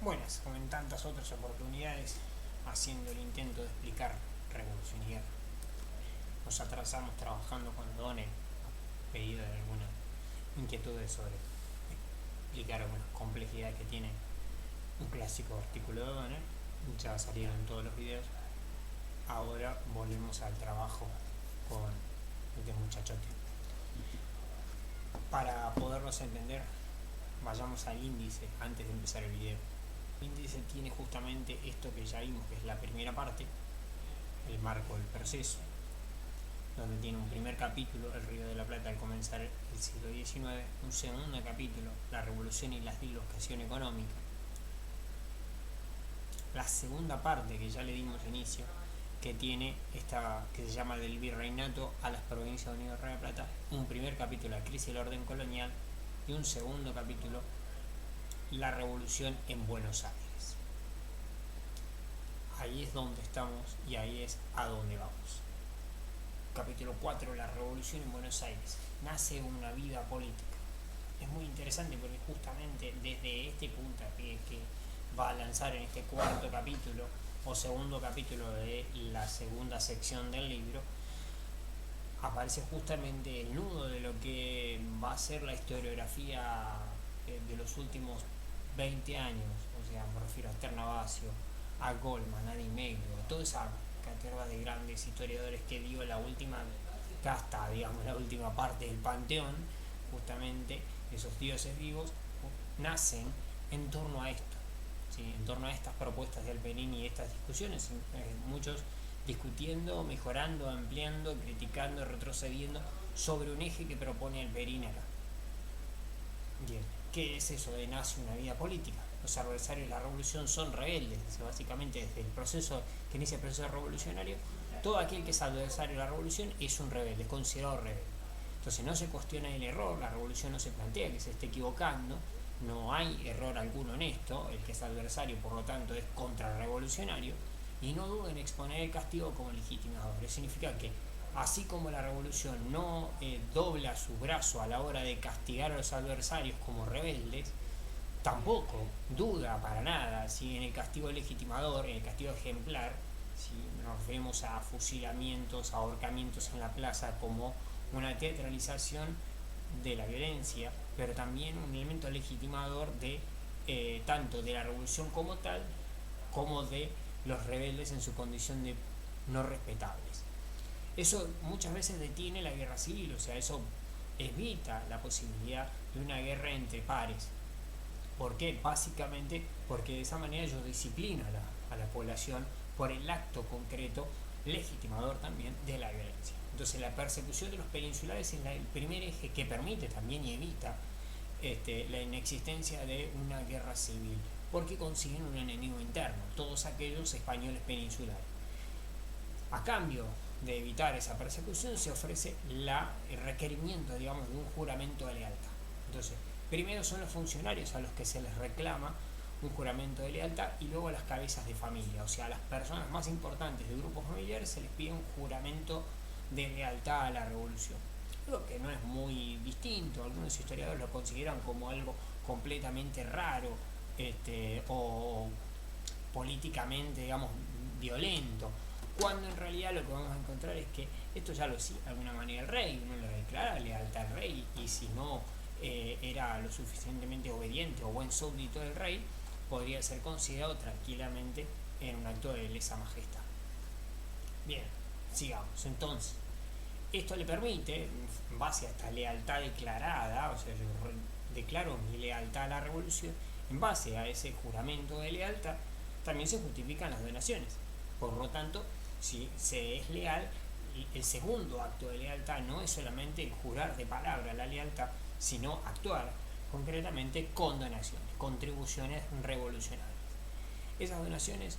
Buenas, como en tantas otras oportunidades, haciendo el intento de explicar Revolución y Guerra. Nos atrasamos trabajando con O'Donnell a pedido de algunas inquietudes sobre explicar algunas complejidades que tiene un clásico artículo de O'Donnell. Ya salieron en todos los videos. Ahora volvemos al trabajo con este muchachote. Para poderlos entender, vayamos al índice antes de empezar el video. El índice tiene justamente esto que ya vimos, que es la primera parte, el marco del proceso, donde tiene un primer capítulo, el Río de la Plata al comenzar el siglo XIX, un segundo capítulo, la revolución y la dislocación económica, la segunda parte que ya le dimos inicio, que tiene esta que se llama del virreinato a las provincias unidas de Río de la Plata, un primer capítulo, la crisis del orden colonial, y un segundo capítulo, la revolución en Buenos Aires. Ahí es donde estamos y ahí es a donde vamos. Capítulo 4, la revolución en Buenos Aires. Nace una vida política. Es muy interesante porque justamente desde este punto que va a lanzar en este cuarto capítulo o segundo capítulo de la segunda sección del libro, aparece justamente el nudo de lo que va a ser la historiografía de los últimos 20 años. O sea, me refiero a Ternavasio, a Goldman, a Di Meglio, a toda esa caterva de grandes historiadores que dio la última casta, digamos, la última parte del panteón. Justamente esos dioses vivos nacen en torno a esto, ¿sí? En torno a estas propuestas de Alperín y estas discusiones, muchos discutiendo, mejorando, ampliando, criticando, retrocediendo sobre un eje que propone Alperín acá. Bien, ¿qué es eso de nace una vida política? Los adversarios de la revolución son rebeldes. Básicamente desde el proceso que inicia el proceso revolucionario, todo aquel que es adversario de la revolución es un rebelde, es considerado rebelde. Entonces no se cuestiona el error, la revolución no se plantea que se esté equivocando, no hay error alguno en esto, el que es adversario por lo tanto es contrarrevolucionario, y no duden en exponer el castigo como legitimador. Eso significa que así como la revolución no dobla su brazo a la hora de castigar a los adversarios como rebeldes, tampoco duda para nada si en el castigo legitimador, en el castigo ejemplar, si nos referimos a fusilamientos, ahorcamientos en la plaza como una teatralización de la violencia, pero también un elemento legitimador de tanto de la revolución como tal, como de los rebeldes en su condición de no respetables. Eso muchas veces detiene la guerra civil, o sea, eso evita la posibilidad de una guerra entre pares. ¿Por qué? Básicamente porque de esa manera ellos disciplinan a la población por el acto concreto, legitimador también, de la violencia. Entonces la persecución de los peninsulares es el primer eje que permite también y evita la inexistencia de una guerra civil, porque consiguen un enemigo interno, todos aquellos españoles peninsulares. A cambio de evitar esa persecución se ofrece el requerimiento, digamos, de un juramento de lealtad. Entonces, primero son los funcionarios a los que se les reclama un juramento de lealtad y luego a las cabezas de familia, o sea, a las personas más importantes del grupo familiar se les pide un juramento de lealtad a la revolución. Algo que no es muy distinto, algunos historiadores lo consideran como algo completamente raro o políticamente, digamos, violento, cuando en realidad lo que vamos a encontrar es que esto ya lo hacía de alguna manera el rey, uno le declara lealtad al rey y si no era lo suficientemente obediente o buen súbdito del rey, podría ser considerado tranquilamente en un acto de lesa majestad. Bien, sigamos. Entonces, esto le permite, en base a esta lealtad declarada, o sea, yo declaro mi lealtad a la revolución, en base a ese juramento de lealtad, también se justifican las donaciones. Por lo tanto, si se es leal, el segundo acto de lealtad no es solamente el jurar de palabra la lealtad, sino actuar concretamente con donaciones, contribuciones revolucionarias. Esas donaciones,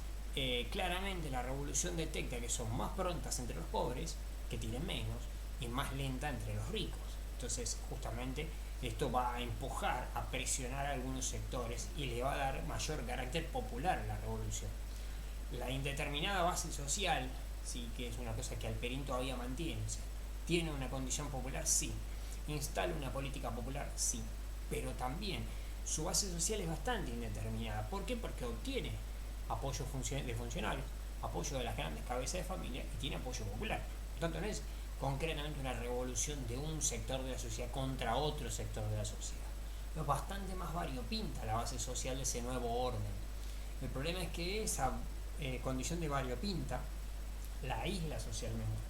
claramente la revolución detecta que son más prontas entre los pobres, que tienen menos, y más lenta entre los ricos. Entonces, justamente, esto va a empujar, a presionar a algunos sectores y le va a dar mayor carácter popular a la revolución. La indeterminada base social, sí, que es una cosa que Alperín todavía mantiene, o sea, ¿tiene una condición popular? Sí. ¿Instala una política popular? Sí. Pero también su base social es bastante indeterminada. ¿Por qué? Porque obtiene apoyo de funcionarios, apoyo de las grandes cabezas de familia y tiene apoyo popular. Por tanto, no es concretamente una revolución de un sector de la sociedad contra otro sector de la sociedad. Es bastante más variopinta la base social de ese nuevo orden. El problema es que esa condición de variopinta la aísla socialmente.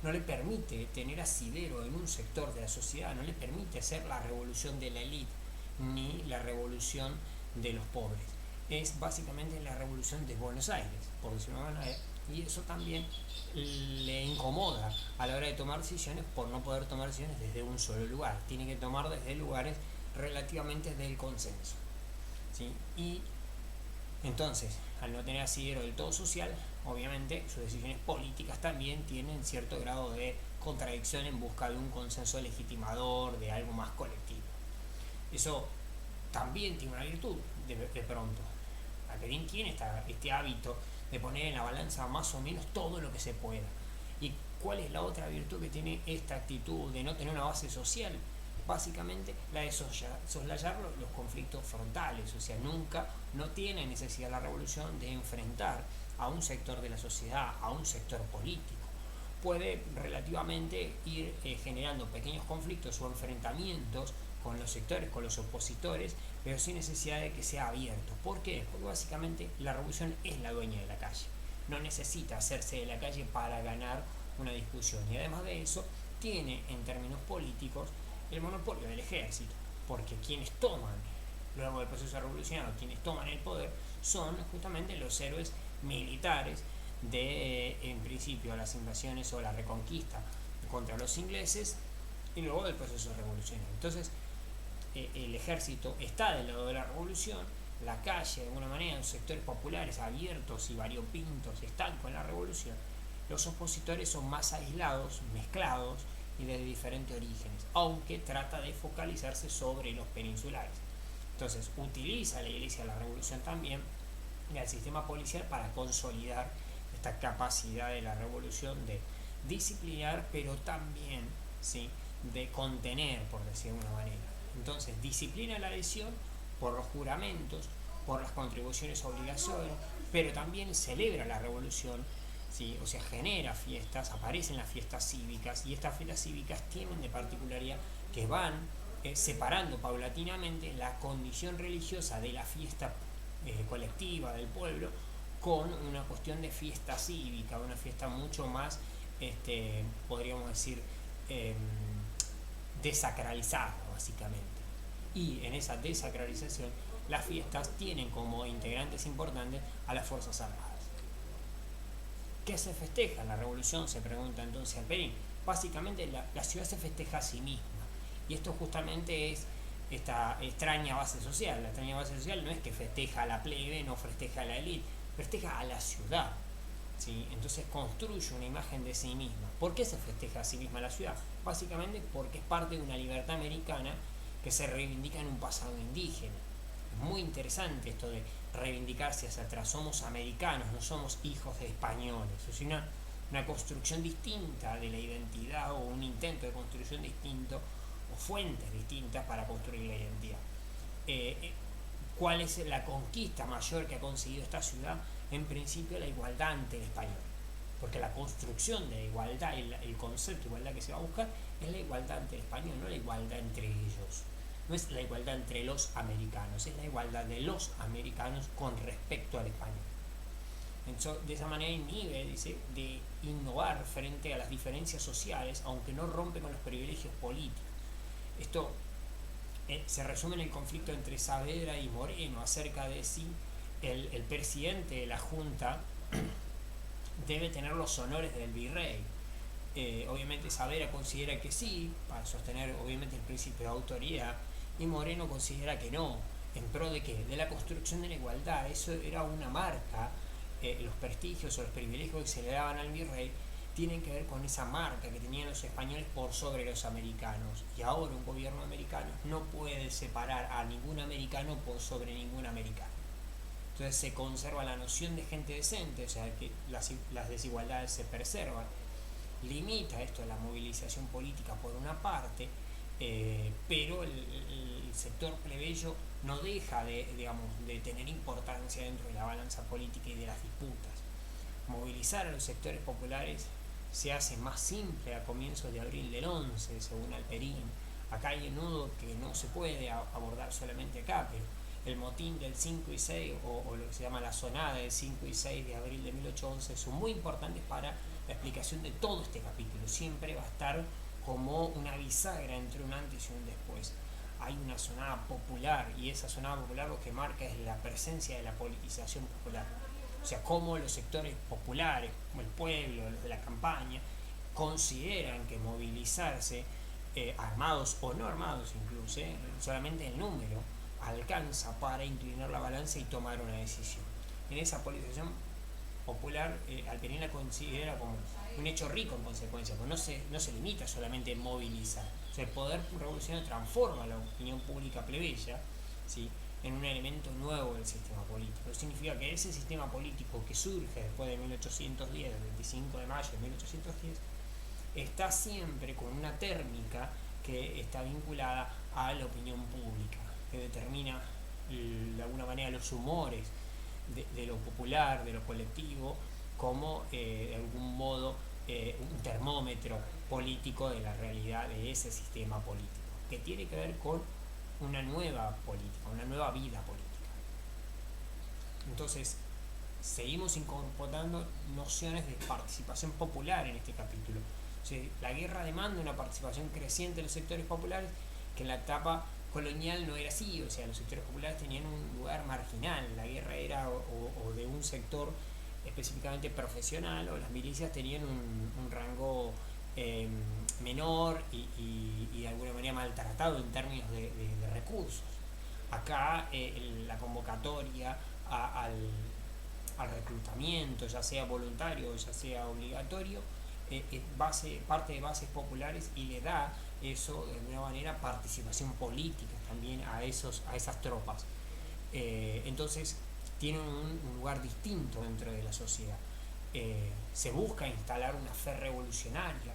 No le permite tener asidero en un sector de la sociedad, no le permite hacer la revolución de la élite ni la revolución de los pobres. Es básicamente la revolución de Buenos Aires, por decirlo de una manera, y eso también le incomoda a la hora de tomar decisiones por no poder tomar decisiones desde un solo lugar. Tiene que tomar desde lugares relativamente del consenso, ¿sí? Y entonces, al no tener asidero del todo social, obviamente sus decisiones políticas también tienen cierto grado de contradicción en busca de un consenso legitimador, de algo más colectivo. Eso también tiene una virtud de pronto. Alperín tiene este hábito de poner en la balanza más o menos todo lo que se pueda. ¿Y cuál es la otra virtud que tiene esta actitud de no tener una base social? Básicamente la de soslayar los conflictos frontales, o sea, no tiene necesidad la revolución de enfrentar a un sector de la sociedad, a un sector político. Puede relativamente ir generando pequeños conflictos o enfrentamientos con los sectores, con los opositores, pero sin necesidad de que sea abierto. ¿Por qué? Porque básicamente la revolución es la dueña de la calle. No necesita hacerse de la calle para ganar una discusión. Y además de eso, tiene en términos políticos el monopolio del ejército, porque quienes toman, luego del proceso revolucionario, quienes toman el poder son justamente los héroes militares de, en principio, las invasiones o la reconquista contra los ingleses y luego del proceso revolucionario. Entonces, el ejército está del lado de la revolución, la calle, de alguna manera, los sectores populares abiertos y variopintos están con la revolución. Los opositores son más aislados, mezclados y de diferentes orígenes, aunque trata de focalizarse sobre los peninsulares. Entonces, utiliza la Iglesia la revolución también y al sistema policial para consolidar esta capacidad de la revolución de disciplinar, pero también, ¿sí?, de contener, por decir de alguna manera. Entonces, disciplina la adhesión por los juramentos, por las contribuciones obligatorias, pero también celebra la revolución, ¿sí? O sea, genera fiestas, aparecen las fiestas cívicas, y estas fiestas cívicas tienen de particularidad que van separando paulatinamente la condición religiosa de la fiesta colectiva del pueblo con una cuestión de fiesta cívica, una fiesta mucho más, podríamos decir, desacralizada, básicamente. Y en esa desacralización, las fiestas tienen como integrantes importantes a las Fuerzas Armadas. ¿Qué se festeja en la revolución?, se pregunta entonces Alperín. Básicamente la ciudad se festeja a sí misma, y esto justamente es esta extraña base social. La extraña base social no es que festeja a la plebe, no festeja a la élite, festeja a la ciudad, ¿sí? Entonces construye una imagen de sí misma. ¿Por qué se festeja a sí misma la ciudad? Básicamente porque es parte de una libertad americana que se reivindica en un pasado indígena. Es muy interesante esto de reivindicarse hacia atrás. Somos americanos, no somos hijos de españoles. Es una construcción distinta de la identidad, o un intento de construcción distinto, o fuentes distintas para construir la identidad. ¿Cuál es la conquista mayor que ha conseguido esta ciudad? En principio, la igualdad ante el español. Porque la construcción de la igualdad, el concepto de igualdad que se va a buscar, es la igualdad ante el español, no la igualdad entre ellos. No es la igualdad entre los americanos, es la igualdad de los americanos con respecto al español. Entonces, de esa manera inhibe, dice, de innovar frente a las diferencias sociales, aunque no rompe con los privilegios políticos. Esto se resume en el conflicto entre Saavedra y Moreno acerca de si el presidente de la Junta debe tener los honores del virrey. Obviamente Saavedra considera que sí, para sostener obviamente el principio de autoridad, y Moreno considera que no. ¿En pro de qué? De la construcción de la igualdad. Eso era una marca. Los prestigios o los privilegios que se le daban al virrey tienen que ver con esa marca que tenían los españoles por sobre los americanos. Y ahora un gobierno americano no puede separar a ningún americano por sobre ningún americano. Entonces se conserva la noción de gente decente, o sea que las desigualdades se preservan. Limita esto la movilización política por una parte, pero el sector plebeyo no deja de tener importancia dentro de la balanza política y de las disputas. Movilizar a los sectores populares se hace más simple a comienzos de abril del 11, según Alperín. Acá hay un nudo que no se puede abordar solamente acá, pero el motín del 5 y 6, o lo que se llama la sonada del 5 y 6 de abril de 1811, son muy importantes para la explicación de todo este capítulo. Siempre va a estar como una bisagra entre un antes y un después. Hay una sonada popular, y esa sonada popular lo que marca es la presencia de la politización popular. O sea, cómo los sectores populares, como el pueblo, los de la campaña, consideran que movilizarse, armados o no armados incluso, solamente el número, alcanza para inclinar la balanza y tomar una decisión. En esa politización popular, Alperín la considera como un hecho rico en consecuencia, porque no se limita solamente a movilizar. O sea, el poder revolucionario transforma la opinión pública plebeya, ¿sí?, en un elemento nuevo del sistema político. Eso significa que ese sistema político que surge después de 1810, el 25 de mayo de 1810, está siempre con una térmica que está vinculada a la opinión pública, que determina de alguna manera los humores de lo popular, de lo colectivo, como de algún modo un termómetro político de la realidad de ese sistema político, que tiene que ver con una nueva política, una nueva vida política. Entonces, seguimos incorporando nociones de participación popular en este capítulo. O sea, la guerra demanda una participación creciente de los sectores populares, que en la etapa colonial no era así. O sea, los sectores populares tenían un lugar marginal. La guerra era o de un sector específicamente profesional, o las milicias tenían un rango menor y de alguna manera maltratado en términos de recursos. Acá la convocatoria al reclutamiento, ya sea voluntario o ya sea obligatorio, parte de bases populares, y le da eso de alguna manera participación política también a esas tropas. Entonces tienen un lugar distinto dentro de la sociedad. Se busca instalar una fe revolucionaria,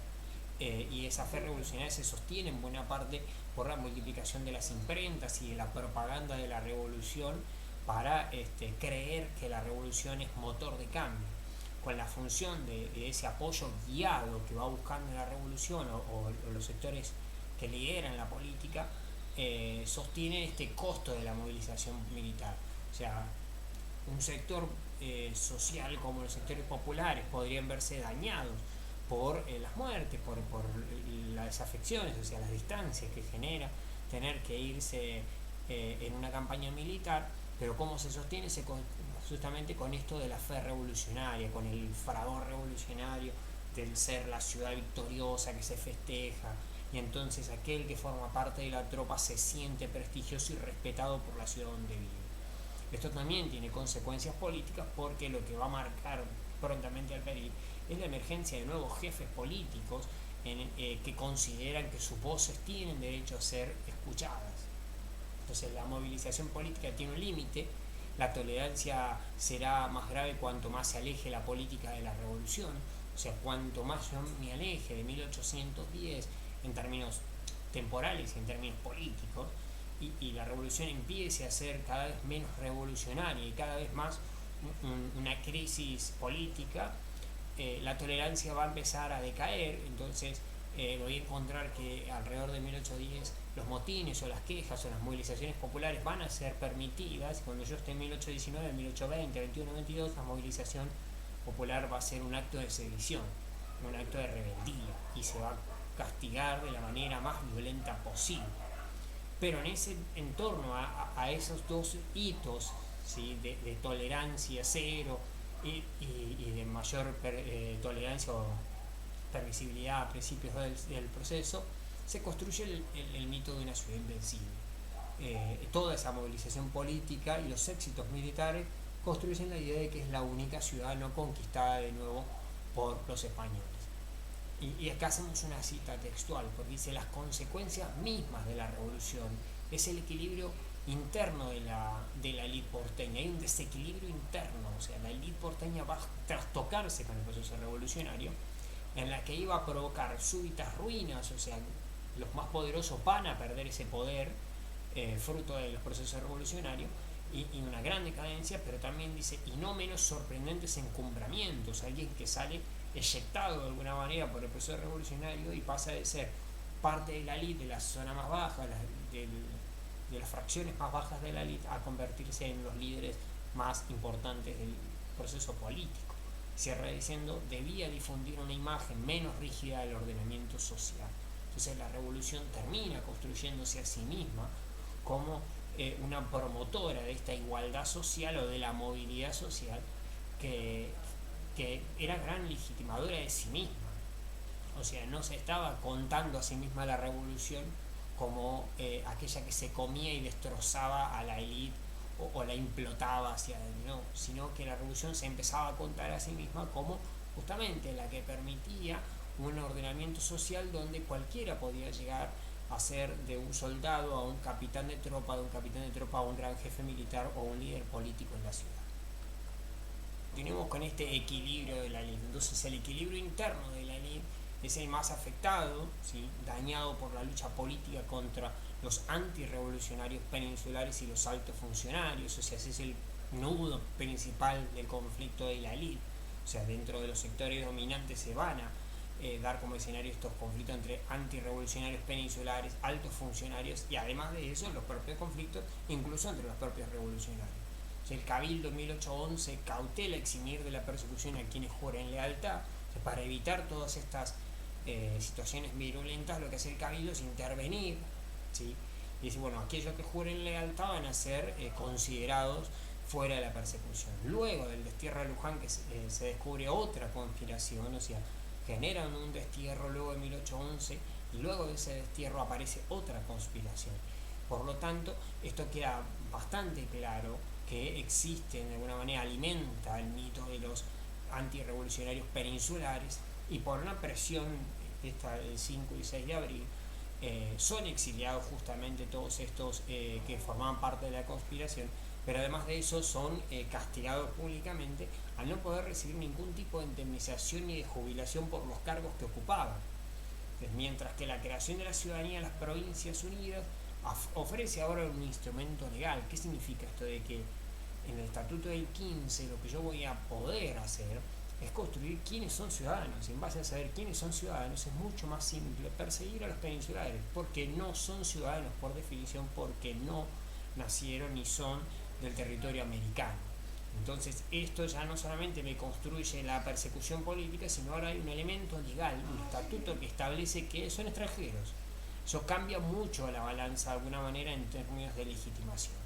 y esa fe revolucionaria se sostiene en buena parte por la multiplicación de las imprentas y de la propaganda de la revolución, para creer que la revolución es motor de cambio, con la función de ese apoyo guiado que va buscando la revolución, o los sectores que lideran la política, sostienen este costo de la movilización militar. O sea, un sector social como los sectores populares podrían verse dañados por las muertes, por las desafecciones, o sea, las distancias que genera tener que irse en una campaña militar, pero cómo se sostiene justamente con esto de la fe revolucionaria, con el fragor revolucionario, del ser la ciudad victoriosa que se festeja, y entonces aquel que forma parte de la tropa se siente prestigioso y respetado por la ciudad donde vive. Esto también tiene consecuencias políticas, porque lo que va a marcar prontamente al Perú es la emergencia de nuevos jefes políticos que consideran que sus voces tienen derecho a ser escuchadas. Entonces la movilización política tiene un límite. La tolerancia será más grave cuanto más se aleje la política de la revolución. O sea, cuanto más yo me aleje de 1810 en términos temporales y en términos políticos, y la revolución empiece a ser cada vez menos revolucionaria y cada vez más una crisis política, la tolerancia va a empezar a decaer. Entonces voy a encontrar que alrededor de 1810 los motines o las quejas o las movilizaciones populares van a ser permitidas, y cuando yo esté en 1819, 1820, 21, 22, la movilización popular va a ser un acto de sedición, un acto de rebeldía, y se va a castigar de la manera más violenta posible. Pero en ese entorno a esos dos hitos, ¿sí?, de tolerancia cero y de mayor tolerancia o permisibilidad a principios del proceso, se construye el mito de una ciudad invencible. Toda esa movilización política y los éxitos militares construyen la idea de que es la única ciudad no conquistada de nuevo por los españoles. Y acá hacemos una cita textual, porque dice: las consecuencias mismas de la revolución es el equilibrio interno de la élite porteña. Hay un desequilibrio interno, o sea, la élite porteña va a trastocarse con el proceso revolucionario, en la que iba a provocar súbitas ruinas, o sea, los más poderosos van a perder ese poder, fruto de los procesos revolucionarios, y una gran decadencia, pero también dice, y no menos sorprendentes encumbramientos, alguien que sale eyectado de alguna manera por el proceso revolucionario y pasa de ser parte de la élite, de la zona más baja, de las fracciones más bajas de la élite, a convertirse en los líderes más importantes del proceso político. Cierra diciendo, debía difundir una imagen menos rígida del ordenamiento social. Entonces la revolución termina construyéndose a sí misma como una promotora de esta igualdad social o de la movilidad social que era gran legitimadora de sí misma. O sea, no se estaba contando a sí misma la revolución como aquella que se comía y destrozaba a la élite o la implotaba hacia adentro, no, sino que la revolución se empezaba a contar a sí misma como justamente la que permitía un ordenamiento social donde cualquiera podía llegar a ser de un soldado a un capitán de tropa, de un capitán de tropa a un gran jefe militar o un líder político en la ciudad. Continuemos con este equilibrio de la élite. Entonces el equilibrio interno de la élite es el más afectado, ¿sí?, dañado por la lucha política contra los antirrevolucionarios peninsulares y los altos funcionarios. O sea, ese es el nudo principal del conflicto de la élite. O sea, dentro de los sectores dominantes se van a dar como escenario estos conflictos entre antirrevolucionarios peninsulares, altos funcionarios y además de eso los propios conflictos incluso entre los propios revolucionarios. O sea, el Cabildo en 1811 cautela eximir de la persecución a quienes juren lealtad. O sea, para evitar todas estas situaciones virulentas, lo que hace el Cabildo es intervenir, ¿sí? Y dice, bueno, aquellos que juren lealtad van a ser considerados fuera de la persecución. Luego del destierro de Luján, que se descubre otra conspiración, o sea, generan un destierro luego de 1811 y luego de ese destierro aparece otra conspiración. Por lo tanto, esto queda bastante claro que existe, de alguna manera alimenta el mito de los antirrevolucionarios peninsulares, y por una presión esta del 5 y 6 de abril son exiliados justamente todos estos que formaban parte de la conspiración, pero además de eso son castigados públicamente al no poder recibir ningún tipo de indemnización ni de jubilación por los cargos que ocupaban. Entonces, mientras que la creación de la ciudadanía de las Provincias Unidas ofrece ahora un instrumento legal. ¿Qué significa esto de que en el Estatuto del 15 lo que yo voy a poder hacer es construir quiénes son ciudadanos? Y en base a saber quiénes son ciudadanos es mucho más simple perseguir a los peninsulares, porque no son ciudadanos por definición, porque no nacieron ni son del territorio americano. Entonces esto ya no solamente me construye la persecución política, sino ahora hay un elemento legal, un estatuto que establece que son extranjeros. Eso cambia mucho la balanza de alguna manera en términos de legitimación.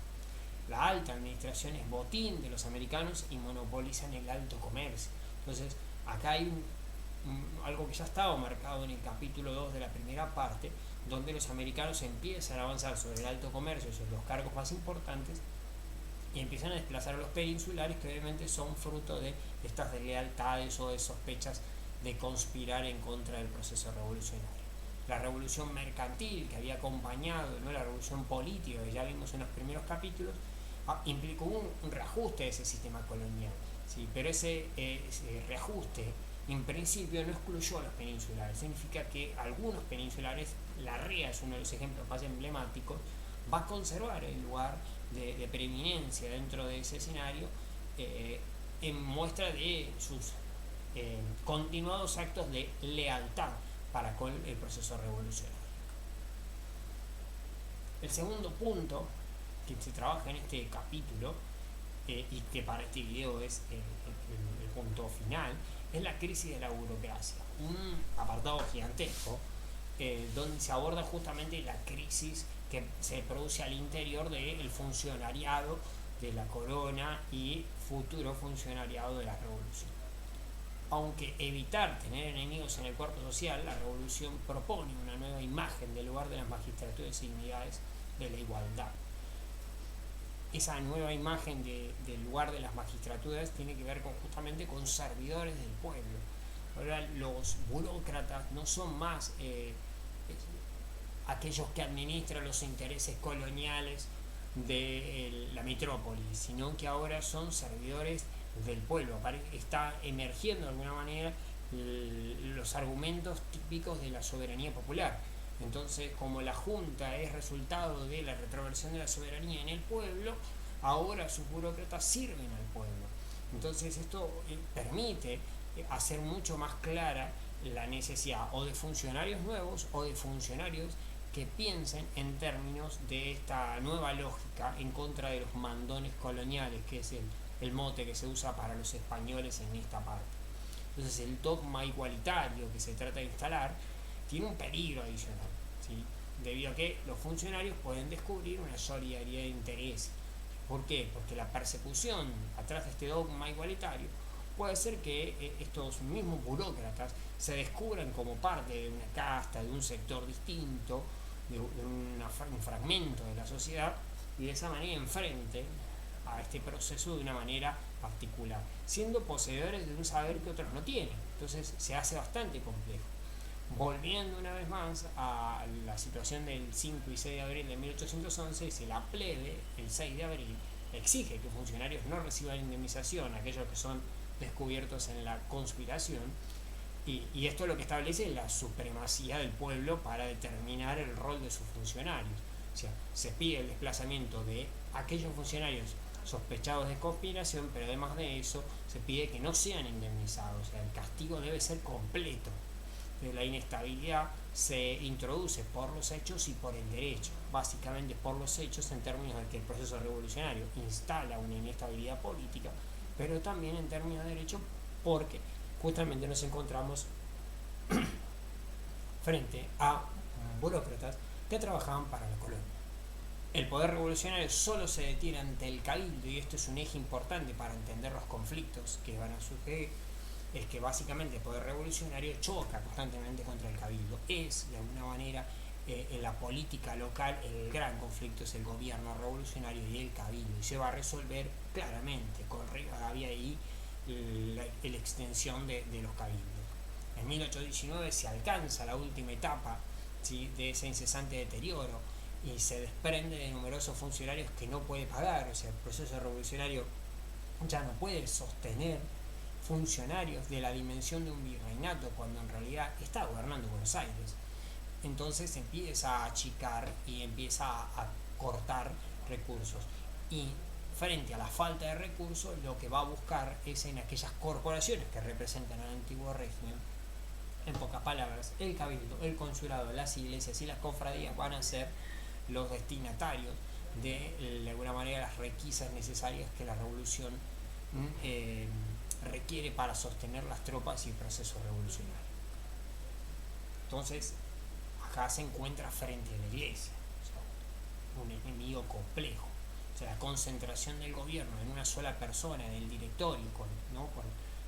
La alta administración es botín de los americanos y monopolizan el alto comercio. Entonces acá hay algo que ya estaba marcado en el capítulo 2 de la primera parte, donde los americanos empiezan a avanzar sobre el alto comercio, sobre los cargos más importantes, y empiezan a desplazar a los peninsulares, que obviamente son fruto de estas deslealtades o de sospechas de conspirar en contra del proceso revolucionario. La revolución mercantil que había acompañado, ¿no?, la revolución política que ya vimos en los primeros capítulos, implicó un reajuste de ese sistema colonial, ¿sí? Pero ese reajuste en principio no excluyó a los peninsulares. Significa que algunos peninsulares, la REA es uno de los ejemplos más emblemáticos, va a conservar el lugar de preeminencia dentro de ese escenario, en muestra de sus continuados actos de lealtad para con el proceso revolucionario. El segundo punto que se trabaja en este capítulo, y que para este video es el punto final, es la crisis de la burocracia. Un apartado gigantesco donde se aborda justamente la crisis que se produce al interior del funcionariado de la corona y futuro funcionariado de la revolución. Aunque evitar tener enemigos en el cuerpo social, la revolución propone una nueva imagen del lugar de las magistraturas y dignidades de la igualdad. Esa nueva imagen del lugar de las magistraturas tiene que ver justamente con servidores del pueblo. Ahora los burócratas no son más aquellos que administran los intereses coloniales de la metrópoli, sino que ahora son servidores del pueblo. Está emergiendo de alguna manera los argumentos típicos de la soberanía popular. Entonces, como la Junta es resultado de la retroversión de la soberanía en el pueblo, ahora sus burócratas sirven al pueblo. Entonces esto permite hacer mucho más clara la necesidad o de funcionarios nuevos o de funcionarios que piensen en términos de esta nueva lógica en contra de los mandones coloniales, que es el mote que se usa para los españoles en esta parte. Entonces el dogma igualitario que se trata de instalar tiene un peligro adicional, ¿sí? Debido a que los funcionarios pueden descubrir una solidaridad de interés. ¿Por qué? Porque la persecución atrás de este dogma igualitario puede ser que estos mismos burócratas se descubran como parte de una casta, de un sector distinto, de un fragmento de la sociedad, y de esa manera enfrenten a este proceso de una manera particular, siendo poseedores de un saber que otros no tienen. Entonces se hace bastante complejo. Volviendo una vez más a la situación del 5 y 6 de abril de 1811, dice: la plebe, el 6 de abril, exige que funcionarios no reciban indemnización, aquellos que son descubiertos en la conspiración, y esto es lo que establece la supremacía del pueblo para determinar el rol de sus funcionarios. O sea, se pide el desplazamiento de aquellos funcionarios sospechados de conspiración, pero además de eso se pide que no sean indemnizados. O sea, el castigo debe ser completo. La inestabilidad se introduce por los hechos y por el derecho, básicamente por los hechos en términos de que el proceso revolucionario instala una inestabilidad política, pero también en términos de derecho porque justamente nos encontramos frente a burócratas que trabajaban para la colonia. El poder revolucionario solo se detiene ante el cabildo, y esto es un eje importante para entender los conflictos que van a suceder. Es que básicamente el poder revolucionario choca constantemente contra el cabildo. Es, de alguna manera, en la política local el gran conflicto es el gobierno revolucionario y el cabildo, y se va a resolver claramente con Rivadavia y la extensión de los cabildos. En 1819 se alcanza la última etapa, ¿sí?, de ese incesante deterioro, y se desprende de numerosos funcionarios que no puede pagar. O sea, el proceso revolucionario ya no puede sostener funcionarios de la dimensión de un virreinato cuando en realidad está gobernando Buenos Aires. Entonces empieza a achicar y empieza a cortar recursos, y frente a la falta de recursos lo que va a buscar es en aquellas corporaciones que representan al antiguo régimen. En pocas palabras, el cabildo, el consulado, las iglesias y las cofradías van a ser los destinatarios de alguna manera las requisas necesarias que la revolución requiere para sostener las tropas y el proceso revolucionario. Entonces, acá se encuentra frente a la iglesia, o sea, un enemigo complejo. O sea, la concentración del gobierno en una sola persona, en el directorio, con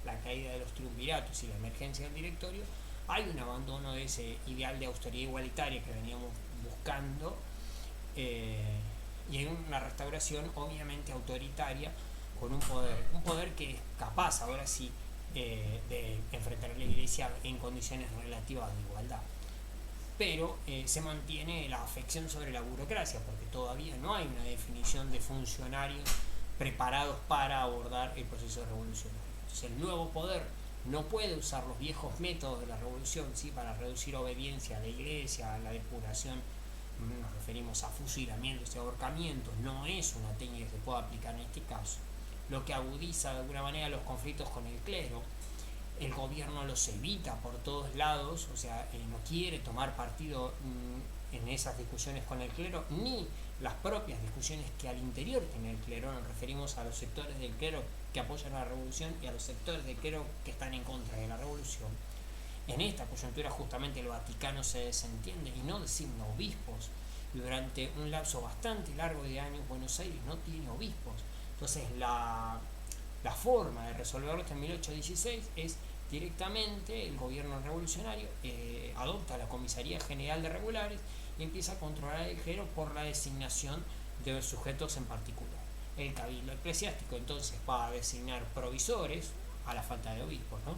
la caída de los triunviratos y la emergencia del directorio, hay un abandono de ese ideal de austeridad igualitaria que veníamos buscando, y hay una restauración obviamente autoritaria con un poder que es capaz ahora sí de enfrentar a la iglesia en condiciones relativas de igualdad. Pero se mantiene la afección sobre la burocracia, porque todavía no hay una definición de funcionarios preparados para abordar el proceso revolucionario. Entonces el nuevo poder no puede usar los viejos métodos de la revolución, ¿sí?, para reducir obediencia a la iglesia, a la depuración. Nos referimos a fusilamientos y ahorcamientos. No es una técnica que se pueda aplicar en este caso, lo que agudiza de alguna manera los conflictos con el clero. El gobierno los evita por todos lados, o sea, no quiere tomar partido en esas discusiones con el clero, ni las propias discusiones que al interior tiene el clero. Nos referimos a los sectores del clero que apoyan a la revolución y a los sectores del clero que están en contra de la revolución. En esta coyuntura justamente el Vaticano se desentiende y no designa obispos, y durante un lapso bastante largo de años Buenos Aires no tiene obispos. Entonces la forma de resolverlo hasta 1816 es directamente el gobierno revolucionario adopta la Comisaría General de Regulares y empieza a controlar el clero por la designación de sujetos en particular. El cabildo eclesiástico entonces va a designar provisores a la falta de obispos, ¿no?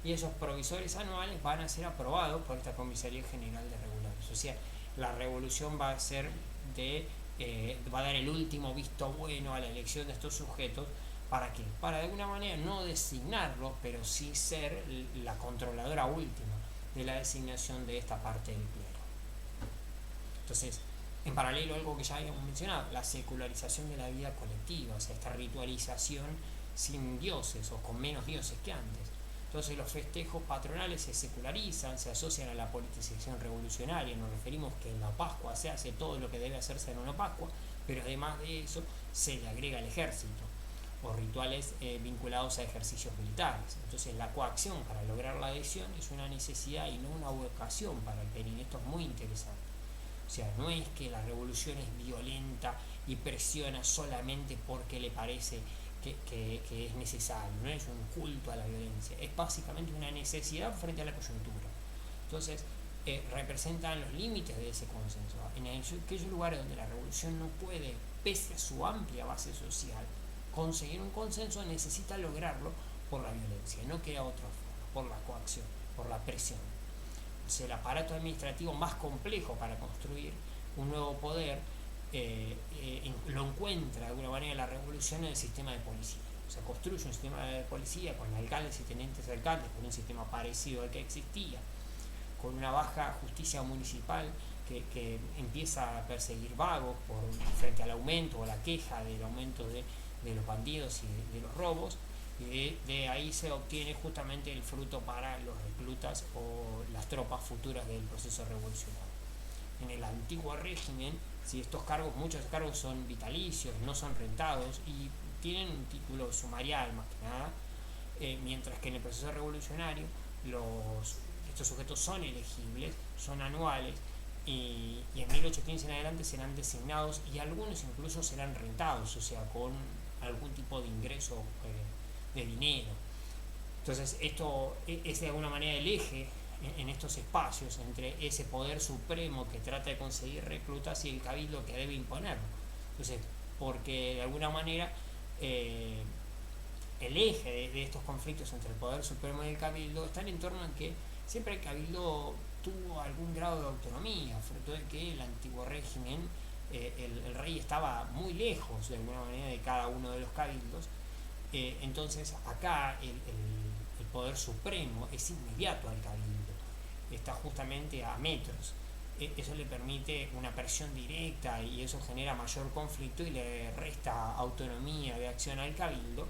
Y esos provisores anuales van a ser aprobados por esta Comisaría General de Regulares. O sea, la revolución va a ser va a dar el último visto bueno a la elección de estos sujetos. ¿Para qué? Para de alguna manera no designarlos, pero sí ser la controladora última de la designación de esta parte del clero. Entonces, en paralelo, algo que ya habíamos mencionado, la secularización de la vida colectiva, o sea, esta ritualización sin dioses o con menos dioses que antes. Entonces los festejos patronales se secularizan, se asocian a la politización revolucionaria. Nos referimos que en la Pascua se hace todo lo que debe hacerse en una Pascua, pero además de eso se le agrega el ejército o rituales vinculados a ejercicios militares. Entonces la coacción para lograr la adhesión es una necesidad y no una vocación para el Perín. Esto es muy interesante. O sea, no es que la revolución es violenta y presiona solamente porque le parece que es necesario, no es un culto a la violencia, es básicamente una necesidad frente a la coyuntura. Entonces, representan los límites de ese consenso. En aquellos lugares donde la revolución no puede, pese a su amplia base social, conseguir un consenso, necesita lograrlo por la violencia, no queda otra forma, por la coacción, por la presión. O sea, el aparato administrativo más complejo para construir un nuevo poder lo encuentra de alguna manera la revolución en el sistema de policía. O sea, construye un sistema de policía con alcaldes y tenientes alcaldes, con un sistema parecido al que existía, con una baja justicia municipal que empieza a perseguir vagos frente al aumento o la queja del aumento de los bandidos y de los robos, y de ahí se obtiene justamente el fruto para los reclutas o las tropas futuras del proceso revolucionario. En el antiguo régimen, si estos cargos, muchos cargos son vitalicios, no son rentados y tienen un título sumarial más que nada, mientras que en el proceso revolucionario estos sujetos son elegibles, son anuales y en 1815 en adelante serán designados y algunos incluso serán rentados, o sea, con algún tipo de ingreso de dinero. Entonces esto es de alguna manera el eje en estos espacios entre ese poder supremo que trata de conseguir reclutas y el cabildo que debe imponerlo. Entonces, porque de alguna manera el eje de estos conflictos entre el poder supremo y el cabildo está en torno a que siempre el cabildo tuvo algún grado de autonomía, fruto de que el antiguo régimen, el rey estaba muy lejos de alguna manera de cada uno de los cabildos. Entonces acá el poder supremo es inmediato al cabildo, está justamente a metros. Eso le permite una presión directa y eso genera mayor conflicto y le resta autonomía de acción al cabildo,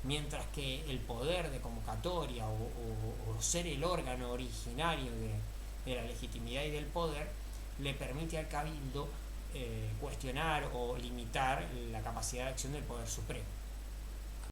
mientras que el poder de convocatoria o ser el órgano originario de la legitimidad y del poder le permite al cabildo cuestionar o limitar la capacidad de acción del poder supremo.